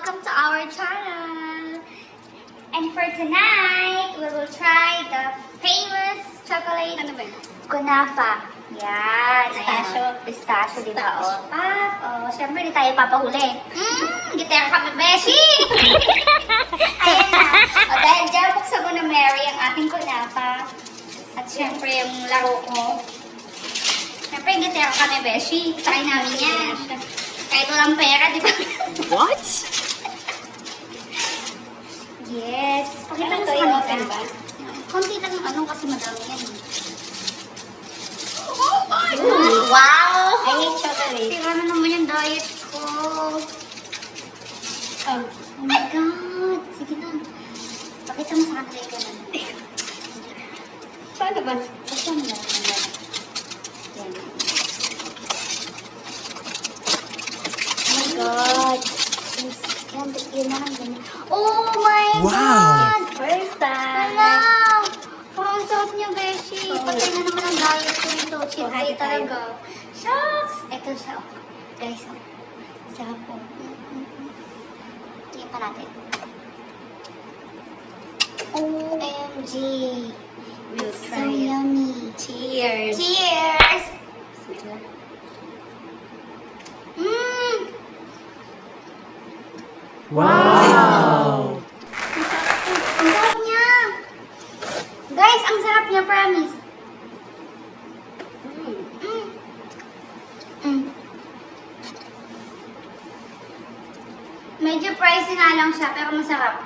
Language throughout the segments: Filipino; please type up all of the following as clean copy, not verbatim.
welcome to our channel. And for tonight, we will try the famous chocolate kunafa. Yan. Pistachio, di ba? Siyempre, di tayo papahuli. Gitera kami, Beshi! Ayan na. Dahil dyan, buksan mo na, Mary, ang ating kunafa. At siyempre, yung laro ko. Siyempre, gitera kami, Beshi. Try namin yan. Kahit walang pera, di ba? What? Yes. Pakita mo sa kanila. Konti lang yung ano kasi madami yan. Oh my Wow! I hate chocolate. Tira na naman yung diet ko. Oh my God. Sige na. Pakita mo sa kanila yung ganun. Paano ba? Basta mo lang. Yan. Oh my God. Yan na lang ganyan. Oh my God! First time. Hello! Parang sarap niya, Beshi. Patay na naman ang diet ko nito. Cheat day talaga. Shucks! Ito siya. Oh. Guys, oh. Sarap po. Tingnan pa natin. OMG! We'll So try it. yummy. Cheers. Cheers! Mmm! Wow! Ang sarap niya! Guys, ang sarap niya, promise. Medyo pricey nga lang siya, pero masarap.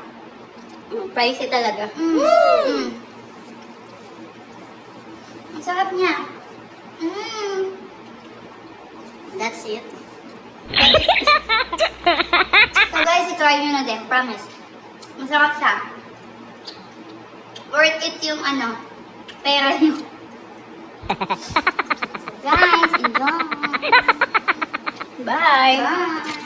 Pricey talaga. Ang sarap niya. That's it. So guys, i-try nyo na din, promise. Masarap siya. Worth it yung ano, pera nyo. Guys, enjoy! Bye. Bye!